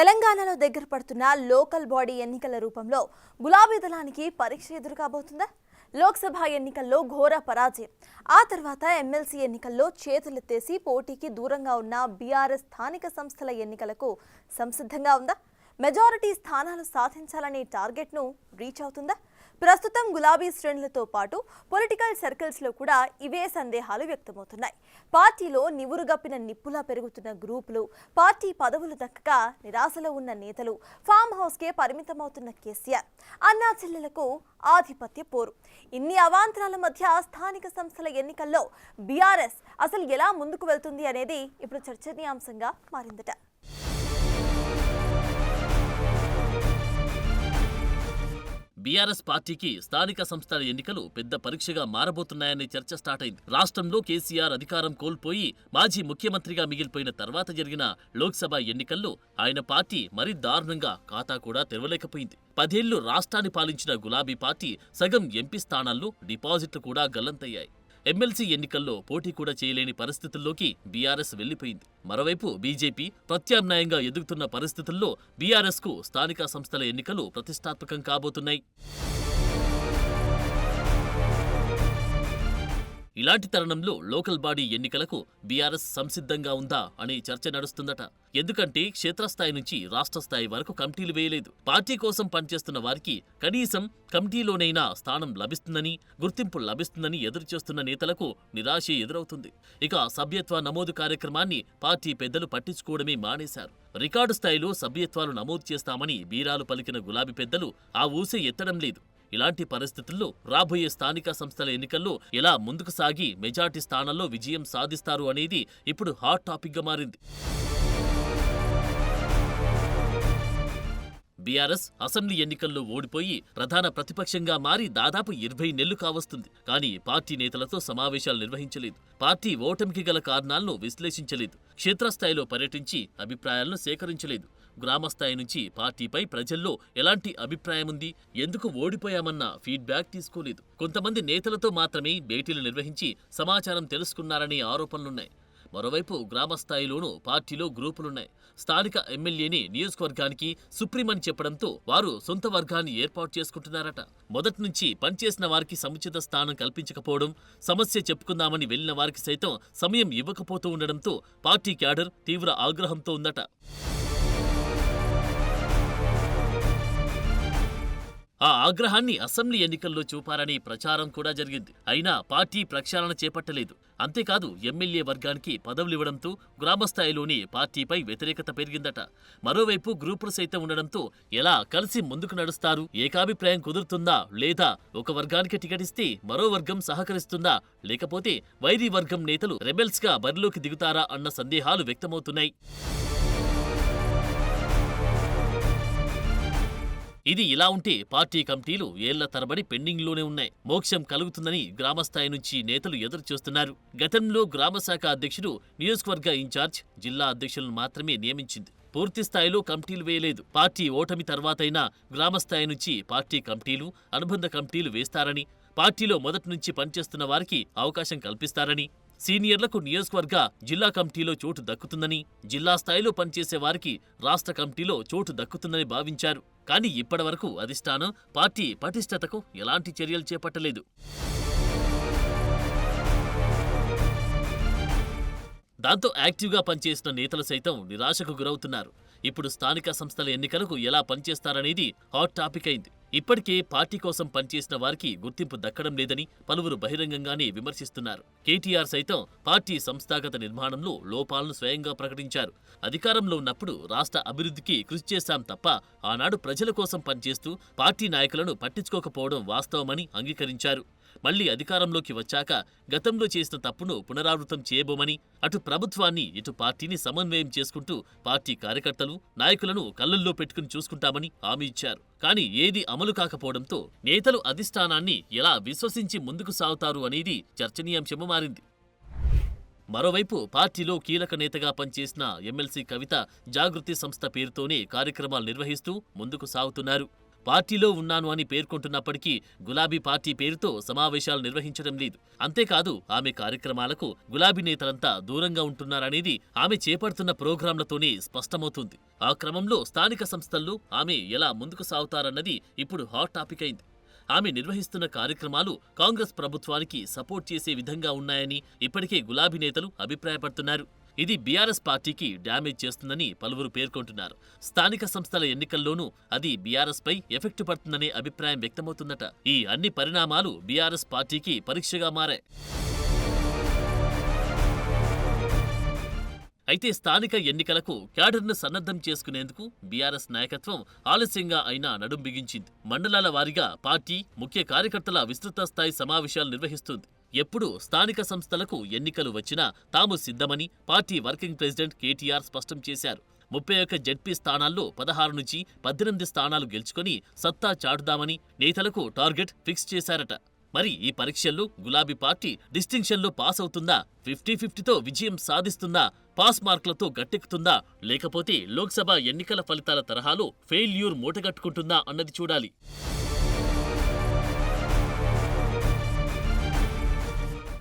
తెలంగాణలో దగ్గర పడుతున్న లోకల్ బాడీ ఎన్నికల రూపంలో గులాబీ దళానికి పరీక్ష ఎదురుకాబోతుందా? లోక్సభ ఎన్నికల్లో ఘోర పరాజయం, ఆ తర్వాత ఎమ్మెల్సీ ఎన్నికల్లో చేతులెత్తేసి పోటీకి దూరంగా ఉన్న బీఆర్ఎస్ స్థానిక సంస్థల ఎన్నికలకు సంసిద్ధంగా ఉందా? మెజారిటీ స్థానాలు సాధించాలనే టార్గెట్ను రీచ్ అవుతుందా? ప్రస్తుతం గులాబీ శ్రేణులతో పాటు పొలిటికల్ సర్కిల్స్లో కూడా ఇవే సందేహాలు వ్యక్తమవుతున్నాయి. పార్టీలో నివురుగప్పిన నిప్పులా పెరుగుతున్న గ్రూపులు, పార్టీ పదవులు దక్కక నిరాశలో ఉన్న నేతలు, ఫామ్ హౌస్కే పరిమితమవుతున్న కేసీఆర్, అన్నా చెల్లెలకు ఆధిపత్య పోరు, ఇన్ని అవాంతరాల మధ్య స్థానిక సంస్థల ఎన్నికల్లో బీఆర్ఎస్ అసలు ఎలా ముందుకు వెళ్తుంది అనేది ఇప్పుడు చర్చనీయాంశంగా మారిందట. బీఆర్ఎస్ పార్టీకి స్థానిక సంస్థల ఎన్నికలు పెద్ద పరీక్షగా మారబోతున్నాయనే చర్చ స్టార్ట్ అయింది. రాష్ట్రంలో కేసీఆర్ అధికారం కోల్పోయి మాజీ ముఖ్యమంత్రిగా మిగిలిపోయిన తర్వాత జరిగిన లోక్సభ ఎన్నికల్లో ఆయన పార్టీ మరీ దారుణంగా ఖాతా కూడా తెరవలేకపోయింది. 10 ఏళ్లు రాష్ట్రాన్ని పాలించిన గులాబీ పార్టీ సగం ఎంపీ స్థానాల్లో డిపాజిట్లు కూడా గల్లంతయ్యాయి. ఎమ్మెల్సీ ఎన్నికల్లో పోటీ కూడా చేయలేని పరిస్థితుల్లోకి బీఆర్ఎస్ వెళ్లిపోయింది. మరోవైపు బీజేపీ ప్రత్యామ్నాయంగా ఎదుగుతున్న పరిస్థితుల్లో బీఆర్ఎస్కు స్థానిక సంస్థల ఎన్నికలు ప్రతిష్టాత్మకం కాబోతున్నాయి. ఇలాంటి తరుణంలో లోకల్ బాడీ ఎన్నికలకు బీఆర్ఎస్ సంసిద్ధంగా ఉందా అనే చర్చ నడుస్తుందట. ఎందుకంటే క్షేత్రస్థాయి నుంచి రాష్ట్ర స్థాయి వరకు కమిటీలు వేయలేదు. పార్టీ కోసం పనిచేస్తున్న వారికి కనీసం కమిటీలోనైనా స్థానం లభిస్తుందని, గుర్తింపు లభిస్తుందని ఎదురుచూస్తున్న నేతలకు నిరాశే ఎదురవుతుంది. ఇక సభ్యత్వ నమోదు కార్యక్రమాన్ని పార్టీ పెద్దలు పట్టించుకోవడమే మానేశారు. రికార్డు స్థాయిలో సభ్యత్వాలు నమోదు చేస్తామని బీరాలు పలికిన గులాబీ పెద్దలు ఆ ఊసే ఎత్తడం లేదు. ఇలాంటి పరిస్థితుల్లో రాబోయే స్థానిక సంస్థల ఎన్నికల్లో ఎలా ముందుకు సాగి మెజార్టీ స్థానాల్లో విజయం సాధిస్తారు అనేది ఇప్పుడు హాట్ టాపిక్గా మారింది. బీఆర్ఎస్ అసెంబ్లీ ఎన్నికల్లో ఓడిపోయి ప్రధాన ప్రతిపక్షంగా మారి దాదాపు 20 నెలలు కావస్తుంది. కానీ పార్టీ నేతలతో సమావేశాలు నిర్వహించలేదు. పార్టీ ఓటమికి గల కారణాలను విశ్లేషించలేదు. క్షేత్రస్థాయిలో పర్యటించి అభిప్రాయాలను సేకరించలేదు. గ్రామస్థాయి నుంచి పార్టీపై ప్రజల్లో ఎలాంటి అభిప్రాయం ఉంది, ఎందుకు ఓడిపోయామన్న ఫీడ్బ్యాక్ తీసుకోలేదు. కొంతమంది నేతలతో మాత్రమే భేటీలు నిర్వహించి సమాచారం తెలుసుకున్నారనే ఆరోపణలున్నాయి. మరోవైపు గ్రామస్థాయిలోనూ పార్టీలో గ్రూపులున్నాయి. స్థానిక ఎమ్మెల్యేని నియోజకవర్గానికి సుప్రీమని చెప్పడంతో వారు సొంత వర్గాన్ని ఏర్పాటు చేసుకుంటున్నారట. మొదటి నుంచి పనిచేసిన వారికి సముచిత స్థానం కల్పించకపోవడం, సమస్య చెప్పుకుందామని వెళ్లిన వారికి సైతం సమయం ఇవ్వకపోతూ ఉండడంతో పార్టీ క్యాడర్ తీవ్ర ఆగ్రహంతో ఉందట. ఆ ఆగ్రహాన్ని అసెంబ్లీ ఎన్నికల్లో చూపారనే ప్రచారం కూడా జరిగింది. అయినా పార్టీ ప్రక్షాళన చేపట్టలేదు. అంతేకాదు ఎమ్మెల్యే వర్గానికి పదవులివ్వడంతో గ్రామస్థాయిలోనే పార్టీపై వ్యతిరేకత పెరిగిందట. మరోవైపు గ్రూపులు సైతం ఉండడంతో ఎలా కలిసి ముందుకు నడుస్తారు, ఏకాభిప్రాయం కుదురుతుందా, లేదా ఒక వర్గానికి టికెట్ ఇస్తే మరో వర్గం సహకరిస్తుందా, లేకపోతే వైరీ వర్గం నేతలు రెబెల్స్గా బరిలోకి దిగుతారా అన్న సందేహాలు వ్యక్తమవుతున్నాయి. ఇది ఇలా ఉంటే పార్టీ కమిటీలు ఏళ్ల తరబడి పెండింగ్లోనే ఉన్నాయి. మోక్షం కలుగుతుందని గ్రామస్థాయి నుంచి నేతలు ఎదురు చూస్తున్నారు. గతంలో గ్రామశాఖ అధ్యక్షుడు నియోజకవర్గ ఇన్ఛార్జ్, జిల్లా అధ్యక్షులను మాత్రమే నియమించింది. పూర్తి స్థాయిలో కమిటీలు వేయలేదు. పార్టీ ఓటమి తర్వాతైనా గ్రామస్థాయి నుంచి పార్టీ కమిటీలు, అనుబంధ కమిటీలు వేస్తారని, పార్టీలో మొదటి నుంచి పనిచేస్తున్న వారికి అవకాశం కల్పిస్తారని, సీనియర్లకు నియోజకవర్గ, జిల్లా కమిటీలో చోటు దక్కుతుందని, జిల్లా స్థాయిలో పనిచేసే వారికి రాష్ట్ర కమిటీలో చోటు దక్కుతుందని భావించారు. కానీ ఇప్పటివరకు అధిష్టానం పార్టీ పటిష్టతకు ఎలాంటి చర్యలు చేపట్టలేదు. దాంతో యాక్టివ్గా పనిచేసిన నేతలు సైతం నిరాశకు గురవుతున్నారు. ఇప్పుడు స్థానిక సంస్థల ఎన్నికలకు ఎలా పనిచేస్తారనేది హాట్ టాపిక్ అయింది. ఇప్పటికే పార్టీ కోసం పనిచేసిన వారికి గుర్తింపు దక్కడం లేదని పలువురు బహిరంగంగానే విమర్శిస్తున్నారు. కేటీఆర్ సైతం పార్టీ సంస్థాగత నిర్మాణంలో లోపాలను స్వయంగా ప్రకటించారు. అధికారంలో ఉన్నప్పుడు రాష్ట్ర అభివృద్ధికి కృషి చేశాం తప్ప ఆనాడు ప్రజల కోసం పనిచేస్తూ పార్టీ నాయకులను పట్టించుకోకపోవడం వాస్తవమని అంగీకరించారు. మళ్లీ అధికారంలోకి వచ్చాక గతంలో చేసిన తప్పును పునరావృతం చేయబోమని, అటు ప్రభుత్వాన్ని ఇటు పార్టీని సమన్వయం చేసుకుంటూ పార్టీ కార్యకర్తలు, నాయకులను కళ్ళల్లో పెట్టుకుని చూసుకుంటామని హామీ ఇచ్చారు. కానీ ఏది అమలు కాకపోవడంతో నేతలు అధిష్టానాన్ని ఎలా విశ్వసించి ముందుకు సాగుతారు అనేది చర్చనీయాంశము మారింది. మరోవైపు పార్టీలో కీలక నేతగా పనిచేసిన ఎమ్మెల్సీ కవిత జాగృతి సంస్థ పేరుతోనే కార్యక్రమాలు నిర్వహిస్తూ ముందుకు సాగుతున్నారు. పార్టీలో ఉన్నాను అని పేర్కొంటున్నప్పటికీ గులాబీ పార్టీ పేరుతో సమావేశాలు నిర్వహించడం లేదు. అంతేకాదు ఆమె కార్యక్రమాలకు గులాబీ నేతలంతా దూరంగా ఉంటున్నారనేది ఆమె చేపడుతున్న ప్రోగ్రాంలతోనే స్పష్టమవుతుంది. ఆ క్రమంలో స్థానిక సంస్థల్లో ఆమె ఎలా ముందుకు సాగుతారన్నది ఇప్పుడు హాట్ టాపిక్ అయింది. ఆమె నిర్వహిస్తున్న కార్యక్రమాలు కాంగ్రెస్ ప్రభుత్వానికి సపోర్ట్ చేసే విధంగా ఉన్నాయని ఇప్పటికే గులాబీ నేతలు అభిప్రాయపడుతున్నారు. ఇది బీఆర్ఎస్ పార్టీకి డ్యామేజ్ చేస్తుందని పలువురు పేర్కొంటున్నారు. స్థానిక సంస్థల ఎన్నికల్లోనూ అది బీఆర్ఎస్ పై ఎఫెక్ట్ పడుతుందనే అభిప్రాయం వ్యక్తమవుతుందట. ఈ అన్ని పరిణామాలు బీఆర్ఎస్ పార్టీకి పరీక్షగా మారాయి. అయితే స్థానిక ఎన్నికలకు క్యాడర్ను సన్నద్ధం చేసుకునేందుకు బీఆర్ఎస్ నాయకత్వం ఆలస్యంగా అయినా నడుం బిగించింది. మండలాల వారీగా పార్టీ ముఖ్య కార్యకర్తల విస్తృత స్థాయి సమావేశాలు నిర్వహిస్తుంది. ఎప్పుడు స్థానిక సంస్థలకు ఎన్నికలు వచ్చినా తాము సిద్ధమని పార్టీ వర్కింగ్ ప్రెసిడెంట్ కేటీఆర్ స్పష్టం చేశారు. 31 జెడ్పీ స్థానాల్లో 16 నుంచి 18 స్థానాలు గెలుచుకొని సత్తా చాటుదామని నేతలకు టార్గెట్ ఫిక్స్ చేశారట. మరి ఈ పరీక్షల్లో గులాబీ పార్టీ డిస్టింక్షన్లో పాస్ అవుతుందా? 50-50తో విజయం సాధిస్తుందా? పాస్ మార్కులతో గట్టెక్కుతుందా? లేకపోతే లోక్సభ ఎన్నికల ఫలితాల తరహాలో ఫెయిల్యూర్ మూటగట్టుకుంటుందా అన్నది చూడాలి.